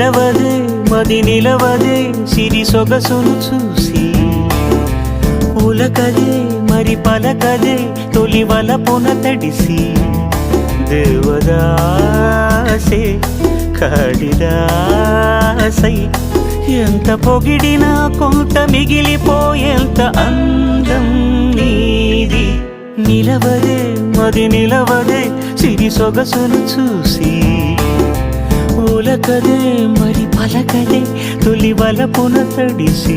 నిలవదే మది నిలవదే సిరి సొగసును చూసి ఉలకదే మరి పలకదే తొలి వలపున తడిసి దేవదాసే కాళిదాసై ఎంత పొగిడినా కొంత మిగిలిపోయేంత అందం నీది నిలవదే మది నిలవదే సిరి సొగసును చూసి ఉలకదే మరి పలకదే తొలి వలపున తడిసి